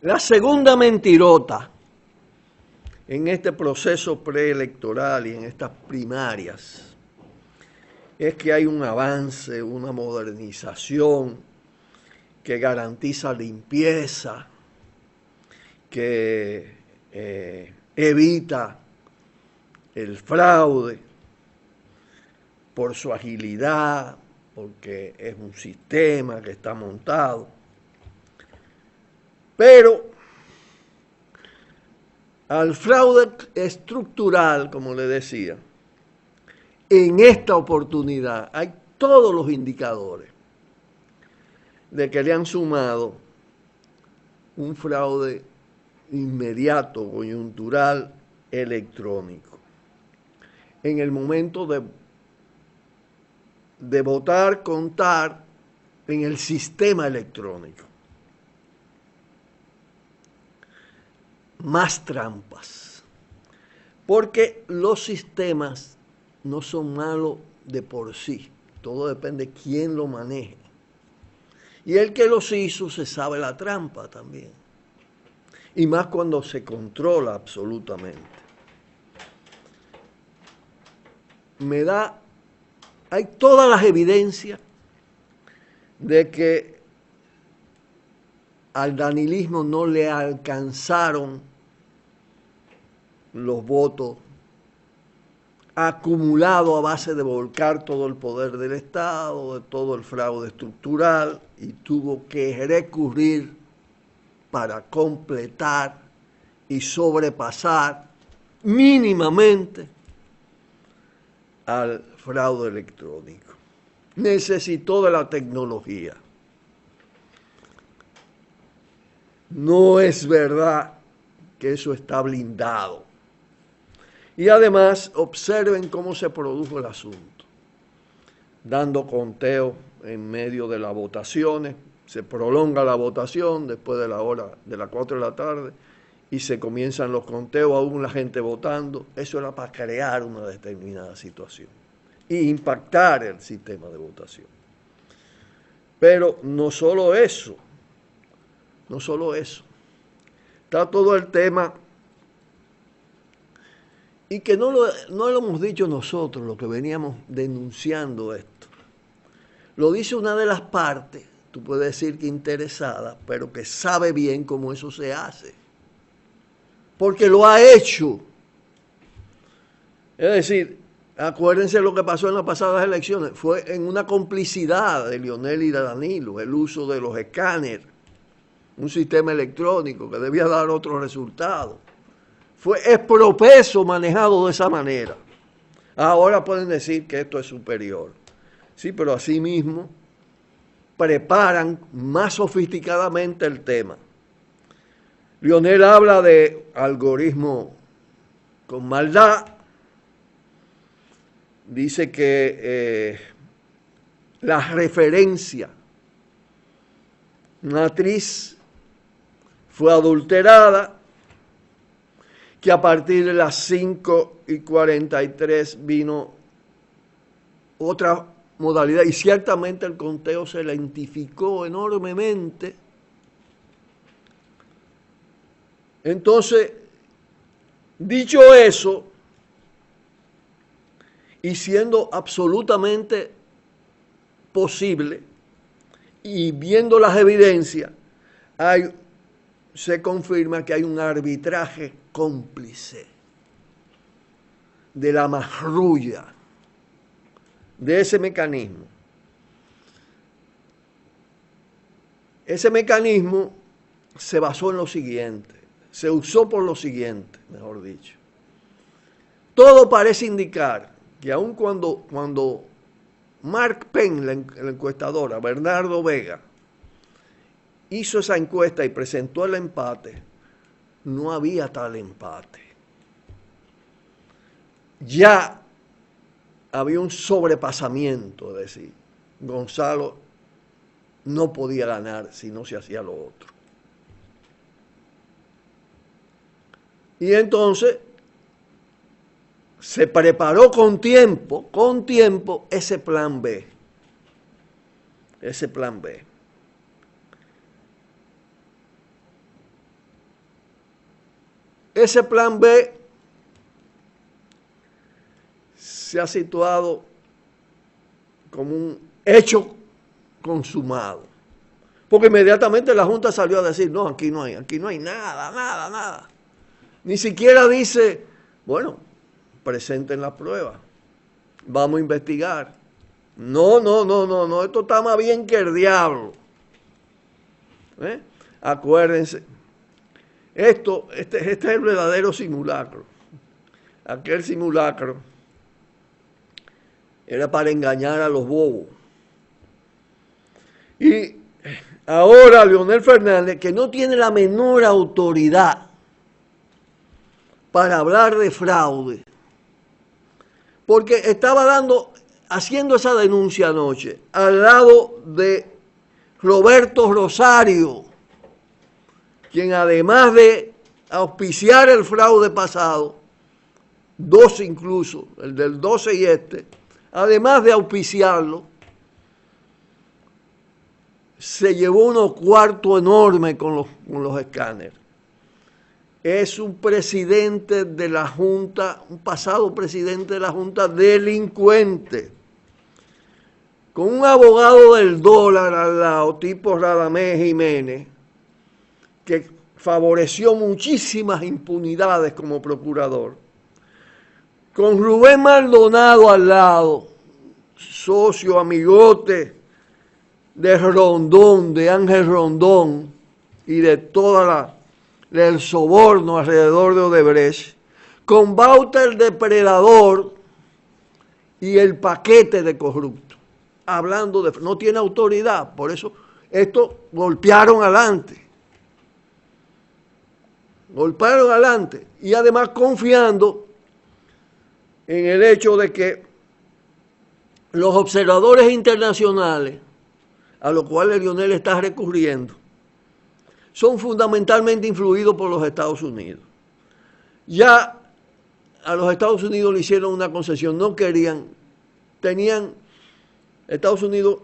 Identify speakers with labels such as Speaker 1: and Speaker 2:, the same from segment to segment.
Speaker 1: La segunda mentirota en este proceso preelectoral y en estas primarias es que hay un avance, una modernización que garantiza limpieza, que evita el fraude por su agilidad, porque es un sistema que está montado. Pero al fraude estructural, como le decía, en esta oportunidad hay todos los indicadores de que le han sumado un fraude inmediato, coyuntural, electrónico. En el momento de votar, contar en el sistema electrónico. Más trampas. Porque los sistemas no son malos de por sí. Todo depende de quién lo maneje. Y el que los hizo se sabe la trampa también. Y más cuando se controla absolutamente. Hay todas las evidencias de que al danilismo no le alcanzaron los votos acumulados a base de volcar todo el poder del Estado, de todo el fraude estructural, y tuvo que recurrir para completar y sobrepasar mínimamente al fraude electrónico. Necesitó de la tecnología. No es verdad que eso está blindado. Y además, observen cómo se produjo el asunto. Dando conteo en medio de las votaciones, se prolonga la votación después de la hora de las 4 de la tarde y se comienzan los conteos, aún la gente votando. Eso era para crear una determinada situación e impactar el sistema de votación. Pero no solo eso, está todo el tema, y que no lo hemos dicho nosotros, lo que veníamos denunciando esto. Lo dice una de las partes, tú puedes decir que interesada, pero que sabe bien cómo eso se hace. Porque lo ha hecho. Es decir, acuérdense lo que pasó en las pasadas elecciones. Fue en una complicidad de Leonel y de Danilo, el uso de los escáneres, un sistema electrónico que debía dar otro resultado. Fue expropeso manejado de esa manera. Ahora pueden decir que esto es superior. Sí, pero asimismo preparan más sofisticadamente el tema. Leonel habla de algoritmo con maldad. Dice que la referencia matriz fue adulterada, que a partir de las 5:43 vino otra modalidad y ciertamente el conteo se lentificó enormemente. Entonces, dicho eso, y siendo absolutamente posible, y viendo las evidencias, se confirma que hay un arbitraje cómplice de la marrulla de ese mecanismo. Ese mecanismo se basó en lo siguiente, se usó por lo siguiente, mejor dicho. Todo parece indicar que aun cuando Mark Penn, la encuestadora, Bernardo Vega, hizo esa encuesta y presentó el empate, no había tal empate. Ya había un sobrepasamiento, es decir, Gonzalo no podía ganar si no se hacía lo otro. Y entonces se preparó con tiempo ese plan B. ese plan B se ha situado como un hecho consumado. Porque inmediatamente la Junta salió a decir, no, aquí no hay nada. Ni siquiera dice, bueno, presenten las pruebas, vamos a investigar. No, esto está más bien que el diablo. Acuérdense, este es el verdadero simulacro. Aquel simulacro era para engañar a los bobos. Y ahora Leonel Fernández, que no tiene la menor autoridad para hablar de fraude, porque estaba haciendo esa denuncia anoche, al lado de Roberto Rosario, quien además de auspiciar el fraude pasado, 2 incluso, el del 12 y además de auspiciarlo, se llevó unos cuartos enormes con los escáneres. Es un presidente de la Junta, un pasado presidente de la Junta delincuente, con un abogado del dólar al lado, tipo Radamés Jiménez, que favoreció muchísimas impunidades como procurador, con Rubén Maldonado al lado, socio, amigote de Rondón, de Ángel Rondón y de del soborno alrededor de Odebrecht, con Bauta el depredador y el paquete de corrupto, hablando no tiene autoridad, por eso esto golpearon adelante y además confiando en el hecho de que los observadores internacionales a los cuales Leonel está recurriendo son fundamentalmente influidos por los Estados Unidos. Ya a los Estados Unidos le hicieron una concesión, no querían, Estados Unidos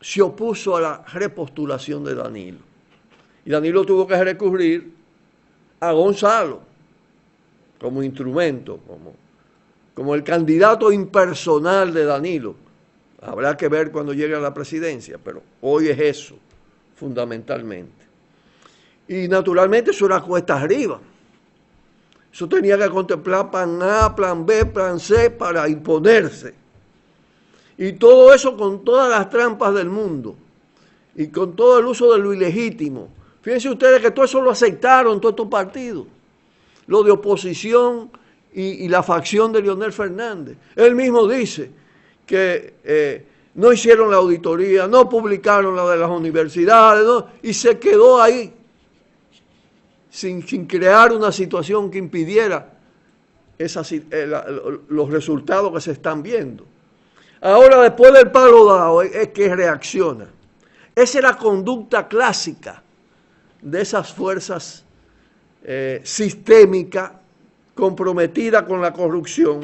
Speaker 1: se opuso a la repostulación de Danilo. Y Danilo tuvo que recurrir a Gonzalo como instrumento, como el candidato impersonal de Danilo. Habrá que ver cuando llegue a la presidencia, pero hoy es eso, fundamentalmente. Y naturalmente eso era cuesta arriba. Eso tenía que contemplar plan A, plan B, plan C para imponerse. Y todo eso con todas las trampas del mundo y con todo el uso de lo ilegítimo. Fíjense ustedes que todo eso lo aceptaron todos estos partidos, lo de oposición y la facción de Leonel Fernández. Él mismo dice que no hicieron la auditoría, no publicaron la de las universidades, ¿no? Y se quedó ahí sin crear una situación que impidiera los resultados que se están viendo. Ahora, después del palo dado, es que reacciona. Esa es la conducta clásica de esas fuerzas sistémicas comprometidas con la corrupción.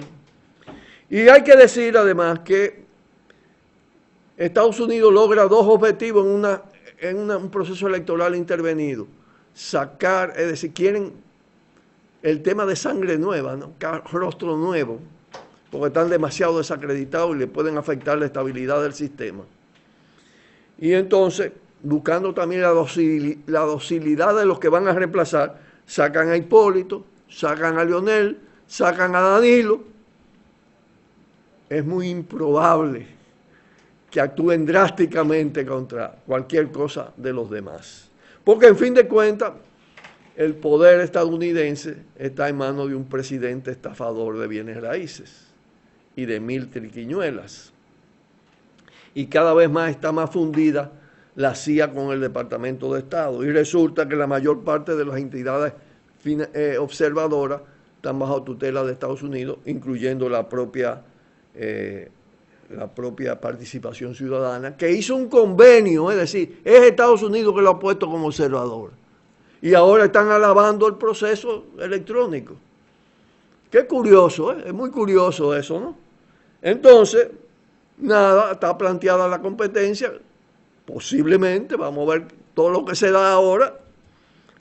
Speaker 1: Y hay que decir además que Estados Unidos logra 2 objetivos en un proceso electoral intervenido. Sacar, es decir, quieren el tema de sangre nueva, ¿no? Rostro nuevo, porque están demasiado desacreditados y le pueden afectar la estabilidad del sistema. Y entonces, buscando también la docilidad de los que van a reemplazar, sacan a Hipólito, sacan a Leonel, sacan a Danilo. Es muy improbable que actúen drásticamente contra cualquier cosa de los demás. Porque en fin de cuentas, el poder estadounidense está en manos de un presidente estafador de bienes raíces y de 1000 triquiñuelas. Y cada vez más está más fundida la CIA con el Departamento de Estado. Y resulta que la mayor parte de las entidades observadoras están bajo tutela de Estados Unidos, incluyendo la propia participación ciudadana, que hizo un convenio, es decir, es Estados Unidos que lo ha puesto como observador. Y ahora están alabando el proceso electrónico. Qué curioso, es muy curioso eso, ¿no? Entonces, nada, está planteada la competencia, posiblemente, vamos a ver todo lo que se da ahora,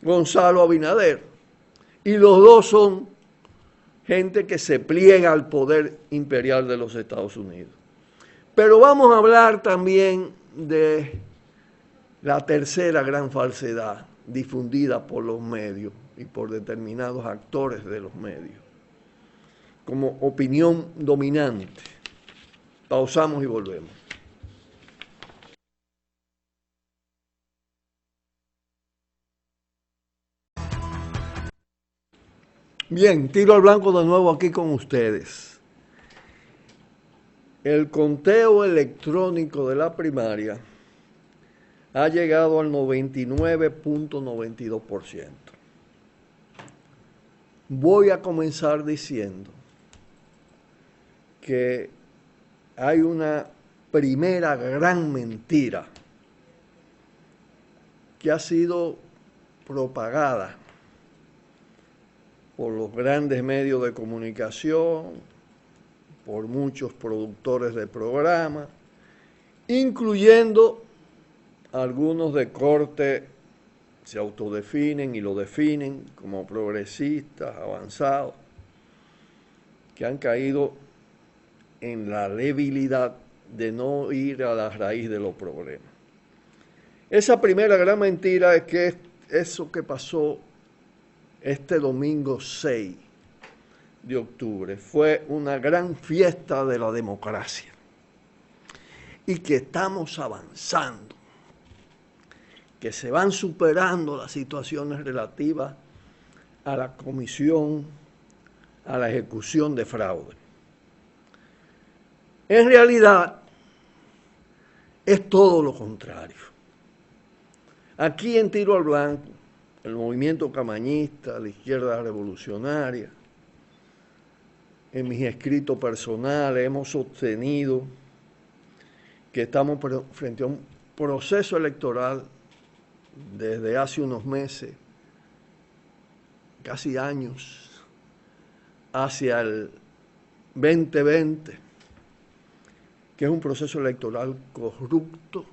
Speaker 1: Gonzalo Abinader. Y los dos son gente que se pliega al poder imperial de los Estados Unidos. Pero vamos a hablar también de la tercera gran falsedad difundida por los medios y por determinados actores de los medios, como opinión dominante. Pausamos y volvemos. Bien, tiro al blanco de nuevo aquí con ustedes. El conteo electrónico de la primaria ha llegado al 99.92%. Voy a comenzar diciendo que hay una primera gran mentira que ha sido propagada por los grandes medios de comunicación, por muchos productores de programas, incluyendo algunos de corte, se autodefinen y lo definen como progresistas, avanzados, que han caído en la debilidad de no ir a la raíz de los problemas. Esa primera gran mentira es que eso que pasó este domingo 6 de octubre fue una gran fiesta de la democracia y que estamos avanzando, que se van superando las situaciones relativas a la comisión, a la ejecución de fraude. En realidad, es todo lo contrario. Aquí en Tiro al Blanco, el movimiento camañista, la izquierda revolucionaria, en mis escritos personales hemos sostenido que estamos frente a un proceso electoral desde hace unos meses, casi años, hacia el 2020, que es un proceso electoral corrupto,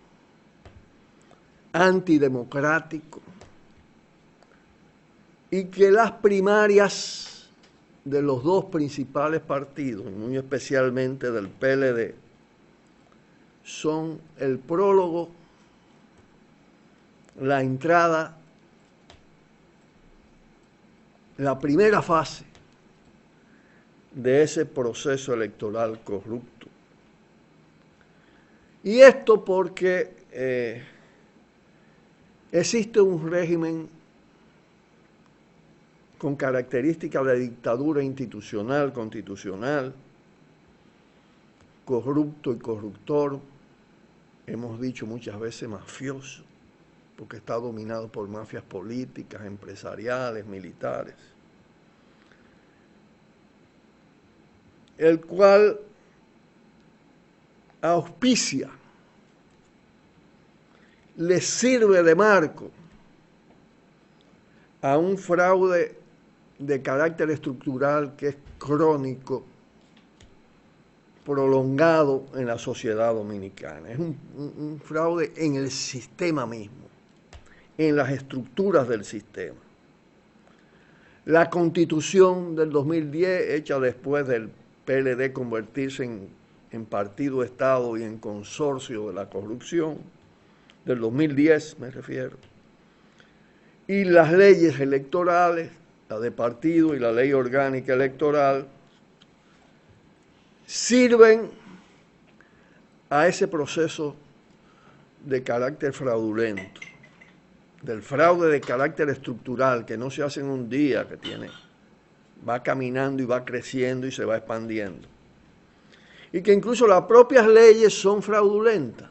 Speaker 1: antidemocrático, y que las primarias de los dos principales partidos, muy especialmente del PLD, son el prólogo, la entrada, la primera fase de ese proceso electoral corrupto. Y esto porque existe un régimen con características de dictadura institucional, constitucional, corrupto y corruptor, hemos dicho muchas veces mafioso, porque está dominado por mafias políticas, empresariales, militares, el cual auspicia, le sirve de marco a un fraude de carácter estructural que es crónico, prolongado en la sociedad dominicana. Es un fraude en el sistema mismo, en las estructuras del sistema. La Constitución del 2010, hecha después del PLD convertirse en partido Estado y en consorcio de la corrupción, del 2010 me refiero, y las leyes electorales, la de partido y la ley orgánica electoral, sirven a ese proceso de carácter fraudulento, del fraude de carácter estructural, que no se hace en un día, que va caminando y va creciendo y se va expandiendo. Y que incluso las propias leyes son fraudulentas,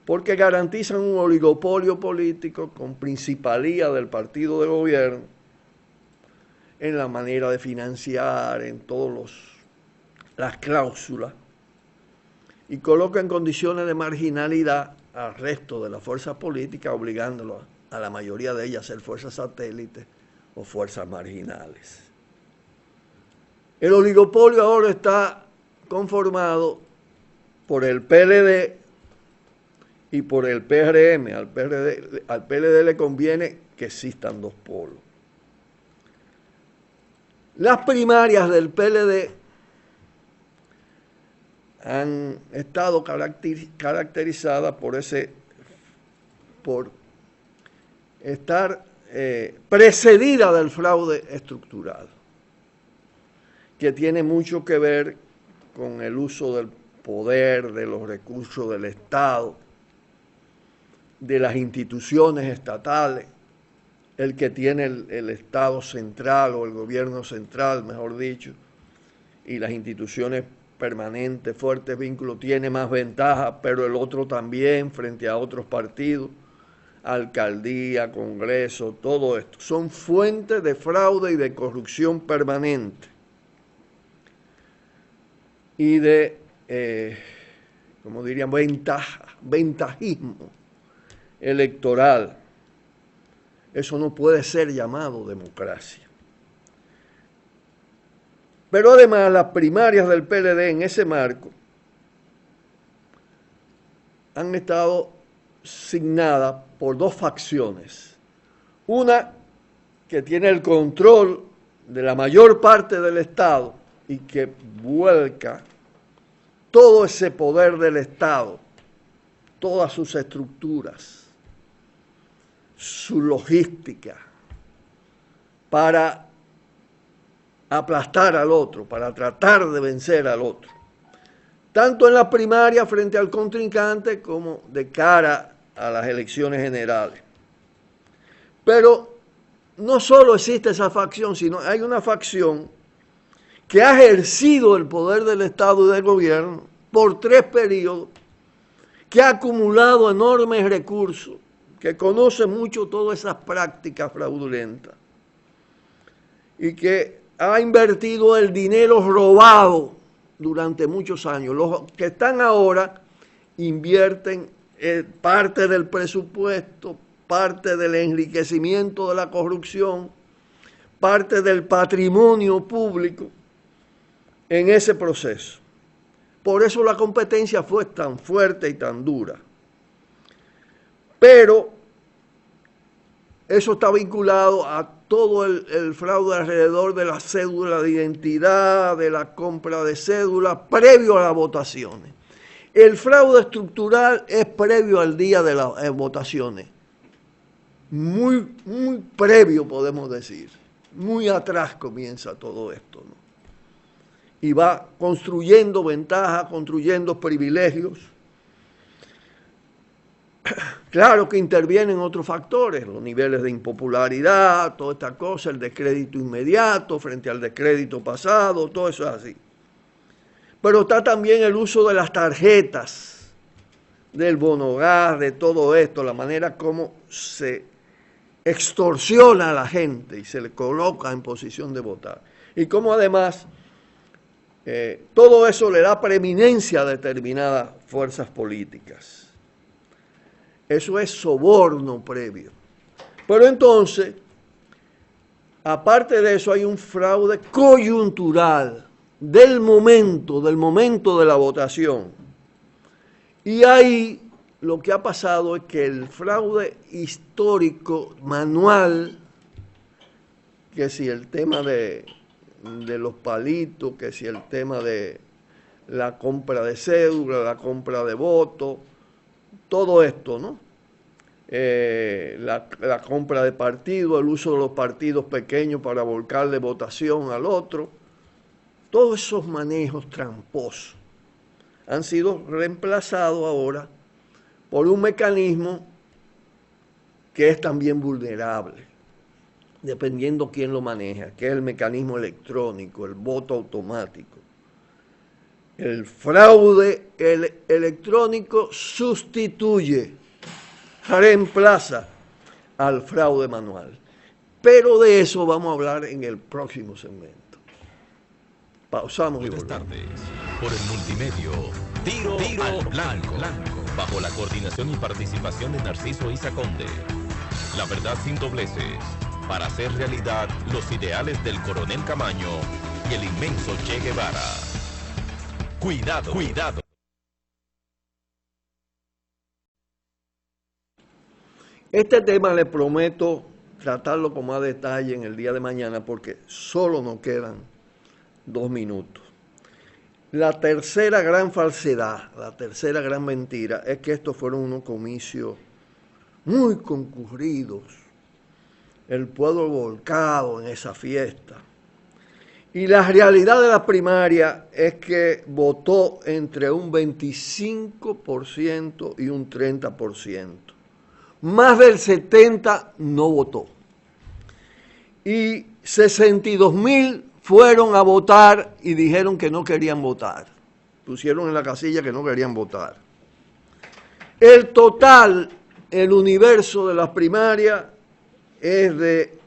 Speaker 1: porque garantizan un oligopolio político con principalía del partido de gobierno en la manera de financiar, en todas las cláusulas, y coloca en condiciones de marginalidad al resto de las fuerzas políticas, obligándolo a la mayoría de ellas a ser fuerzas satélites o fuerzas marginales. El oligopolio ahora está conformado por el PLD y por el PRM. Al PLD le conviene que existan dos polos. Las primarias del PLD han estado caracterizadas por estar precedida del fraude estructural, que tiene mucho que ver con el uso del poder, de los recursos del Estado, de las instituciones estatales, el que tiene el Estado central o el gobierno central, mejor dicho, y las instituciones permanentes, fuertes vínculos, tiene más ventaja, pero el otro también frente a otros partidos, alcaldía, congreso, todo esto. Son fuentes de fraude y de corrupción permanente y de, como dirían, ventajismo electoral. Eso no puede ser llamado democracia. Pero además las primarias del PLD en ese marco han estado signadas por dos facciones. Una que tiene el control de la mayor parte del Estado y que vuelca todo ese poder del Estado, todas sus estructuras, su logística, para aplastar al otro, para tratar de vencer al otro, tanto en la primaria frente al contrincante como de cara a las elecciones generales. Pero no solo existe esa facción, sino hay una facción que ha ejercido el poder del Estado y del gobierno por 3 periodos, que ha acumulado enormes recursos, que conoce mucho todas esas prácticas fraudulentas y que ha invertido el dinero robado durante muchos años. Los que están ahora invierten parte del presupuesto, parte del enriquecimiento de la corrupción, parte del patrimonio público en ese proceso. Por eso la competencia fue tan fuerte y tan dura. Pero eso está vinculado a todo el fraude alrededor de la cédula de identidad, de la compra de cédulas, previo a las votaciones. El fraude estructural es previo al día de las votaciones. Muy previo, podemos decir. Muy atrás comienza todo esto, ¿no? Y va construyendo ventajas, construyendo privilegios. Claro que intervienen otros factores, los niveles de impopularidad, toda esta cosa, el descrédito inmediato frente al descrédito pasado, todo eso es así. Pero está también el uso de las tarjetas, del bonogas, de todo esto, la manera como se extorsiona a la gente y se le coloca en posición de votar. Y como además todo eso le da preeminencia a determinadas fuerzas políticas. Eso es soborno previo. Pero entonces, aparte de eso, hay un fraude coyuntural del momento de la votación. Y ahí lo que ha pasado es que el fraude histórico manual, que si el tema de los palitos, que si el tema de la compra de cédula, la compra de votos, todo esto, ¿no? La compra de partidos, el uso de los partidos pequeños para volcarle votación al otro, todos esos manejos tramposos han sido reemplazados ahora por un mecanismo que es también vulnerable, dependiendo quién lo maneja, que es el mecanismo electrónico, el voto automático. El fraude electrónico sustituye, reemplaza al fraude manual. Pero de eso vamos a hablar en el próximo segmento. Pausamos y volvemos.
Speaker 2: Buenas tardes. Por el multimedio, Tiro al Blanco, bajo la coordinación y participación de Narciso Isa Conde. La verdad sin dobleces, para hacer realidad los ideales del coronel Camaño y el inmenso Che Guevara. Cuidado.
Speaker 1: Este tema le prometo tratarlo con más detalle en el día de mañana porque solo nos quedan 2 minutos. La tercera gran falsedad, la tercera gran mentira es que estos fueron unos comicios muy concurridos, el pueblo volcado en esa fiesta. Y la realidad de la primaria es que votó entre un 25% y un 30%. Más del 70% no votó. Y 62,000 fueron a votar y dijeron que no querían votar. Pusieron en la casilla que no querían votar. El total, el universo de las primarias es de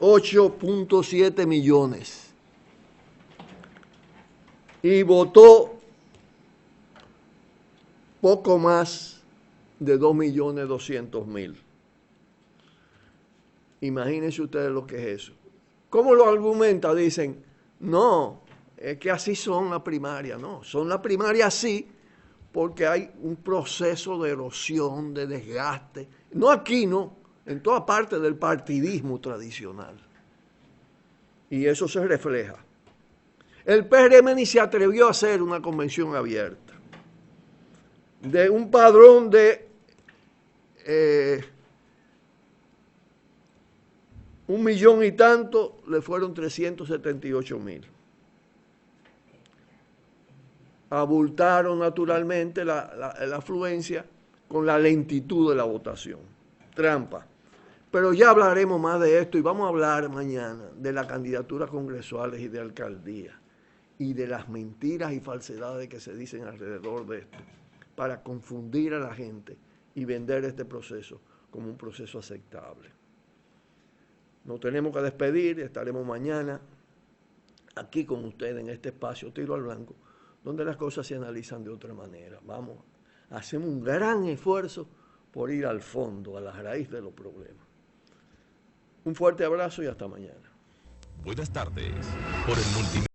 Speaker 1: 8.7 millones. Y votó poco más de 2.200.000. Imagínense ustedes lo que es eso. ¿Cómo lo argumenta? Dicen, no, es que así son las primarias. No, son las primarias así porque hay un proceso de erosión, de desgaste. No aquí, no, en toda parte del partidismo tradicional. Y eso se refleja. El PRM ni se atrevió a hacer una convención abierta. De un padrón de 1 millón y tanto, le fueron 378,000. Abultaron naturalmente la afluencia con la lentitud de la votación. Trampa. Pero ya hablaremos más de esto y vamos a hablar mañana de las candidaturas congresuales y de alcaldía y de las mentiras y falsedades que se dicen alrededor de esto para confundir a la gente y vender este proceso como un proceso aceptable. Nos tenemos que despedir, estaremos mañana aquí con ustedes en este espacio Tiro al Blanco, donde las cosas se analizan de otra manera. Vamos, hacemos un gran esfuerzo por ir al fondo, a la raíz de los problemas. Un fuerte abrazo y hasta mañana.
Speaker 2: Buenas tardes. Por el multimedia.